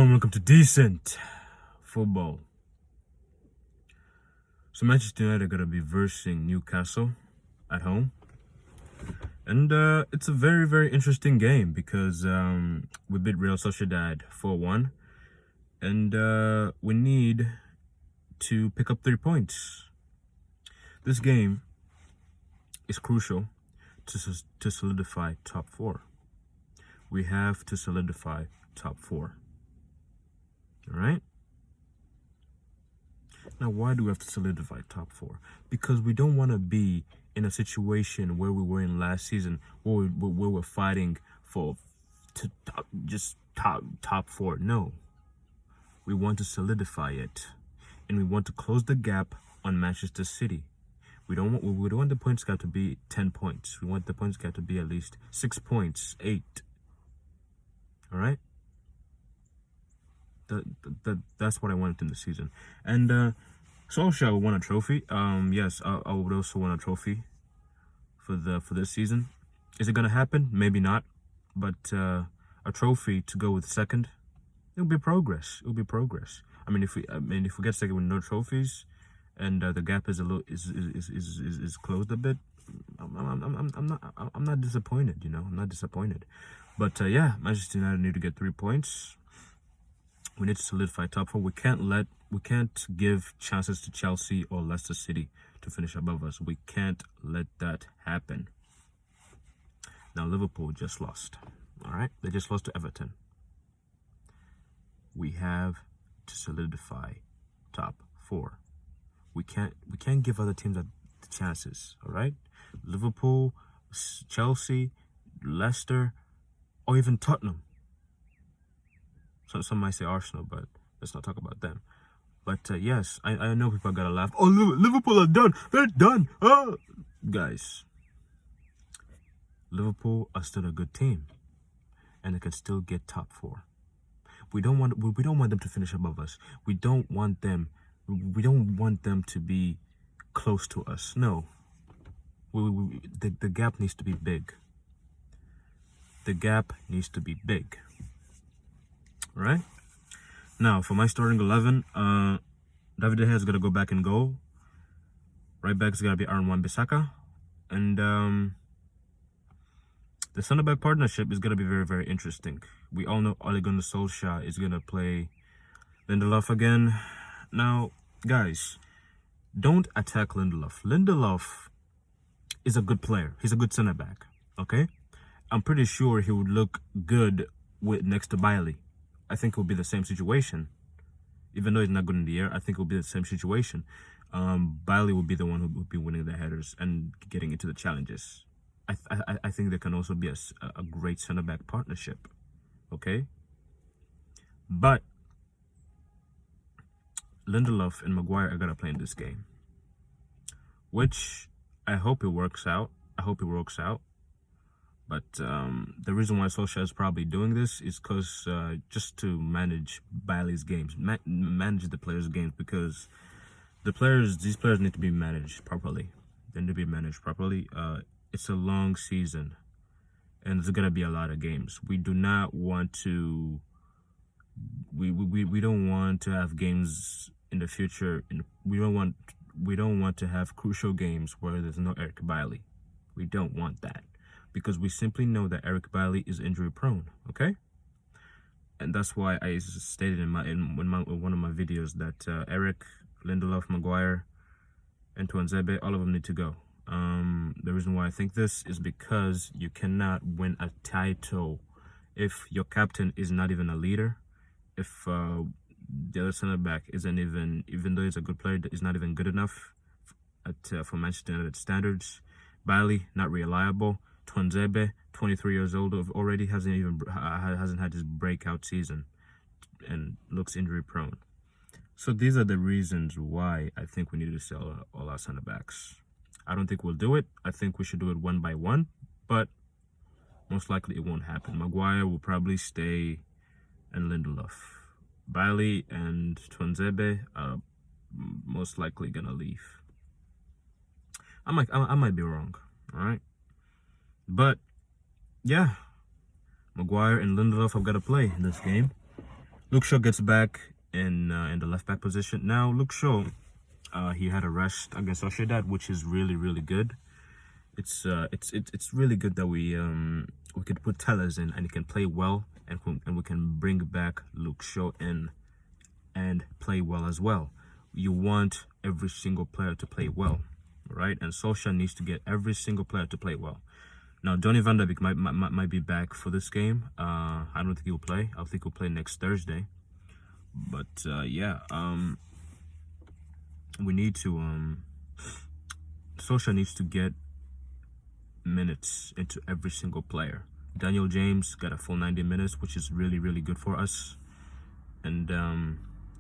Hello and welcome to Decent Football. So Manchester United are going to be versing Newcastle at home. And it's a very, very interesting game because we beat Real Sociedad 4-1. And we need to pick up 3 points. This game is crucial to solidify top 4. We have to solidify top 4. All right. Now, why do we have to solidify top 4? Because we don't want to be in a situation where we were in last season, where we're fighting for top 4. No, we want to solidify it, and we want to close the gap on Manchester City. We don't want the points gap to be 10 points. We want the points gap to be at least 6 points, 8. All right. That's what I wanted in the season. And Solskjaer won a trophy. Yes, I would also want a trophy for this season. Is it gonna happen? Maybe not. But a trophy to go with second, it'll be progress. It'll be progress. I mean, if we get second with no trophies, and the gap is is closed a bit, I'm not disappointed. You know, I'm not disappointed. But yeah, Manchester United need to get 3 points. We need to solidify top 4. We can't give chances to Chelsea or Leicester City to finish above us. We can't let that happen. Now Liverpool just lost. All right, they just lost to Everton. We have to solidify top 4. We can't give other teams the chances. All right, Liverpool, Chelsea, Leicester, or even Tottenham. So some might say Arsenal, but let's not talk about them. But yes, I know people are gonna laugh. Oh, Liverpool are done. They're done. Oh, guys, Liverpool are still a good team, and they can still get top 4. We don't want them to finish above us. We don't want them to be close to us. No, the gap needs to be big. The gap needs to be big. Right? Now, for my starting 11, David De Gea is going to go back in goal. Right back is going to be Aaron Wan-Bissaka. And the center-back partnership is going to be very, very interesting. We all know Ole Gunnar Solskjaer is going to play Lindelof again. Now, guys, don't attack Lindelof. Lindelof is a good player. He's a good center-back, okay? I'm pretty sure he would look good next to Bailey. I think it will be the same situation. Even though he's not good in the air, I think it will be the same situation. Bailey will be the one who will be winning the headers and getting into the challenges. I think there can also be a great center-back partnership. Okay? But Lindelof and Maguire are going to play in this game. Which I hope it works out. But the reason why Solskjaer is probably doing this is because just to manage Bailey's games, manage the players' games, because these players need to be managed properly. They need to be managed properly. It's a long season, and there's gonna be a lot of games. We do not want to. We don't want to have games in the future. We don't want to have crucial games where there's no Eric Bailey. We don't want that. Because we simply know that Eric Bailey is injury prone, okay? And that's why I stated in one of my videos that Eric, Lindelof, Maguire, and Tuanzebe, all of them need to go. The reason why I think this is because you cannot win a title if your captain is not even a leader, if the other center back isn't even though he's a good player, is not even good enough for Manchester United standards. Bailey, not reliable. Tuanzebe, 23 years old, already hasn't had his breakout season and looks injury prone. So these are the reasons why I think we need to sell all our center backs. I don't think we'll do it. I think we should do it one by one, but most likely it won't happen. Maguire will probably stay, and Lindelof. Bailey and Tuanzebe are most likely gonna leave. I might be wrong. All right. But yeah, Maguire and Lindelof have got to play in this game. Luke Shaw gets back in the left back position. Now Luke Shaw, he had a rest against Sociedad, which is really good. It's really good that we could put Tellers in and he can play well, and we can bring back Luke Shaw in and play well as well. You want every single player to play well, right? And Solskjaer needs to get every single player to play well. Now, Donny van de Beek might be back for this game. I don't think he'll play. I think he'll play next Thursday. But yeah, we need to Solskjaer needs to get minutes into every single player. Daniel James got a full 90 minutes, which is really good for us. And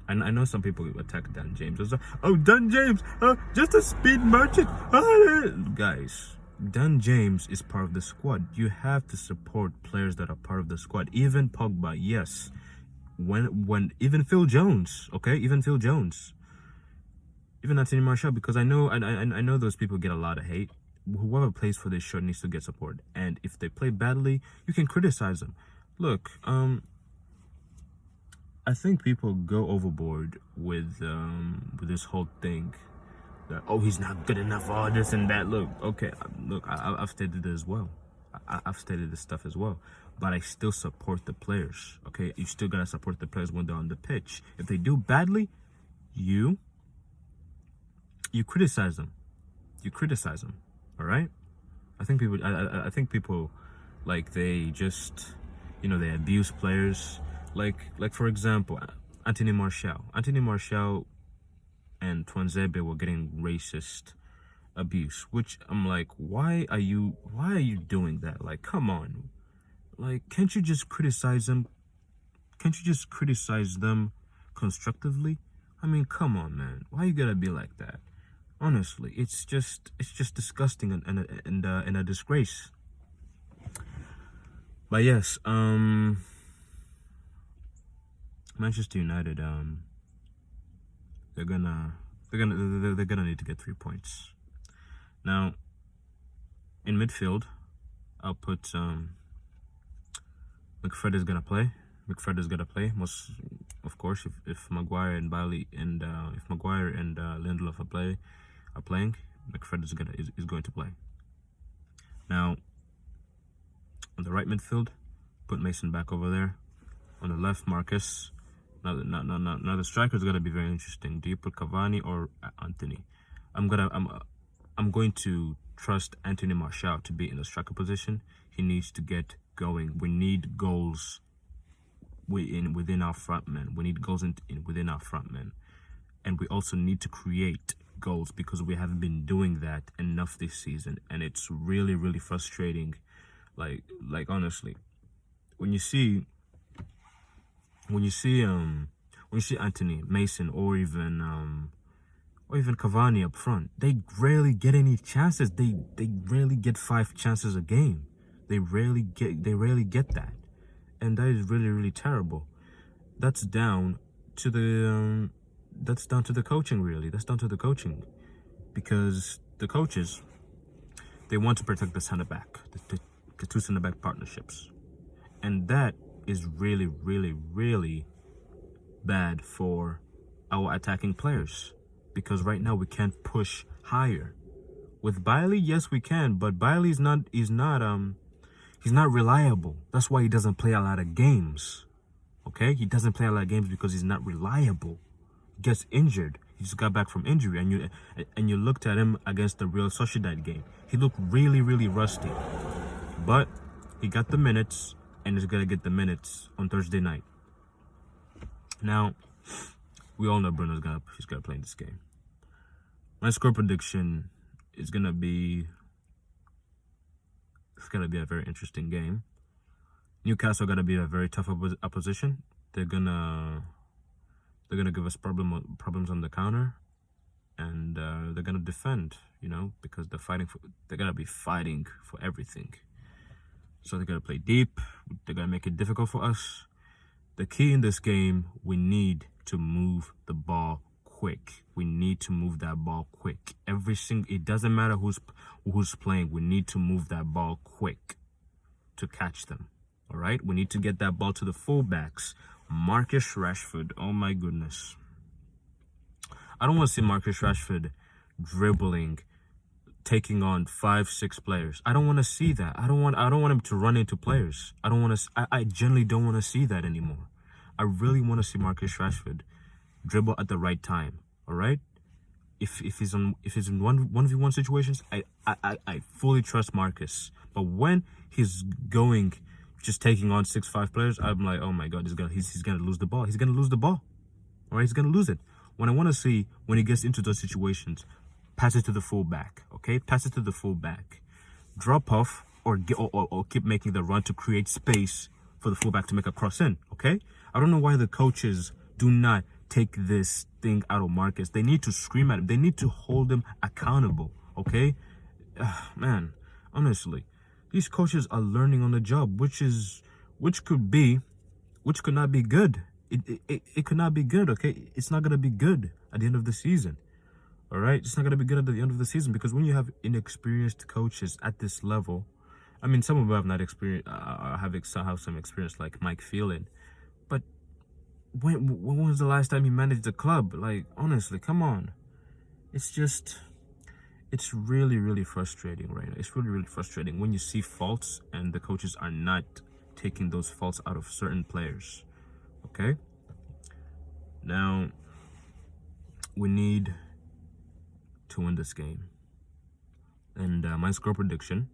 I know some people attack Dan James. It's like, oh, Dan James, just a speed merchant. Guys, Dan James is part of the squad. You have to support players that are part of the squad. Even Pogba, yes. When even Phil Jones, okay, even Phil Jones, even Anthony Martial, because I know those people get a lot of hate. Whoever plays for this shirt needs to get support, and if they play badly, you can criticize them. Look, I think people go overboard with this whole thing that, oh, he's not good enough, all this and that. Look, okay, look, I've stated it as well. I've stated this stuff as well, but I still support the players. Okay, you still gotta support the players when they're on the pitch. If they do badly, you criticize them. You criticize them. All right. I think people, like, they just, they abuse players. Like for example, Anthony Martial and Twanzebe were getting racist abuse, which I'm like, why are you doing that? Like, come on, like, can't you just criticize them? Can't you just criticize them constructively? I mean, come on, man, why you gotta be like that? Honestly, it's just disgusting and a disgrace. But yes, Manchester United, they're gonna need to get 3 points. Now, in midfield, I'll put McFred is gonna play. Most, of course, if Maguire and Bailey and Lindelof are playing, McFred is going to play. Now, on the right midfield, put Mason back over there. On the left, Marcus. Now the striker is gonna be very interesting. Do you put Cavani or Anthony? I'm going to trust Anthony Martial to be in the striker position. He needs to get going. We need goals within our front men. We need goals within our front men, and we also need to create goals because we haven't been doing that enough this season, and it's really frustrating. Like honestly, when you see Anthony, Mason, or even Cavani up front, they rarely get any chances. They rarely get 5 chances a game. They rarely get that, and that is really terrible. That's down to the coaching, really. That's down to the coaching, because the coaches, they want to protect the center back, the 2 center back partnerships, and that is really bad for our attacking players, because right now we can't push higher. With Bailey, yes we can, but Bailey is not reliable. That's why he doesn't play a lot of games. Okay, he doesn't play a lot of games because he's not reliable. He gets injured. He just got back from injury, and you looked at him against the Real Sociedad game. He looked really rusty, but he got the minutes, and he's gonna get the minutes on Thursday night. Now, we all know Bruno's gonna play in this game. My score prediction is gonna be a very interesting game. Newcastle gonna be a very tough opposition. They're gonna give us problems on the counter, and they're gonna defend. Because they're gonna be fighting for everything. So they're gonna play deep. They're gonna make it difficult for us. The key in this game, we need to move the ball quick. We need to move that ball quick. It doesn't matter who's playing. We need to move that ball quick to catch them. All right. We need to get that ball to the fullbacks. Marcus Rashford. Oh my goodness. I don't want to see Marcus Rashford dribbling, taking on 5-6 players. I don't want to see that. I don't want him to run into players. I generally don't want to see that anymore. I really want to see Marcus Rashford dribble at the right time. All right? If he's in 1v1 situations, I fully trust Marcus. But when he's going just taking on 6-5 players, I'm like, oh my god, he's gonna lose the ball. He's gonna lose the ball. All right, he's gonna lose it. When I want to see, when he gets into those situations, pass it to the fullback. Okay, pass it to the fullback. Drop off or keep making the run to create space for the fullback to make a cross in. Okay, I don't know why the coaches do not take this thing out of Marcus. They need to scream at him. They need to hold him accountable. Okay, man, honestly, these coaches are learning on the job, which could not be good. It could not be good. Okay, it's not gonna be good at the end of the season. All right, it's not gonna be good at the end of the season, because when you have inexperienced coaches at this level, I mean, some of them have not experienced, have some experience, like Mike Phelan, but when was the last time he managed a club? Like, honestly, come on. It's really, really frustrating right now. It's really, really frustrating when you see faults and the coaches are not taking those faults out of certain players. Okay? Now, we need to win this game. And my score prediction,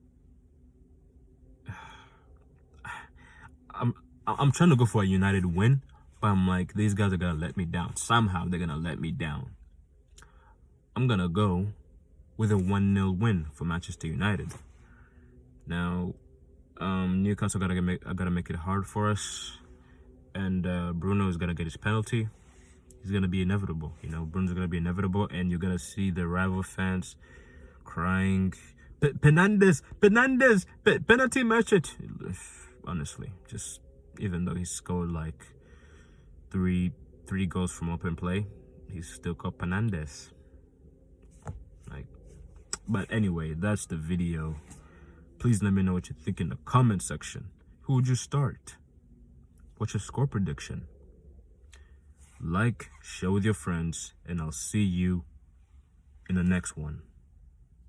I'm trying to go for a United win, but I'm like, these guys are gonna let me down. Somehow they're gonna let me down. I'm gonna go with a 1-0 win for Manchester United. Now, Newcastle gotta make it hard for us, and Bruno is gonna get his penalty. He's gonna be inevitable. You know, Bruno's gonna be inevitable, and you're gonna see the rival fans crying, Penandes, penalty match it. Honestly, just even though he scored like three goals from open play, he's still called Penandes. Like, but anyway, that's the video. Please let me know what you think in the comment section. Who would you start? What's your score prediction? Like, share with your friends, and I'll see you in the next one.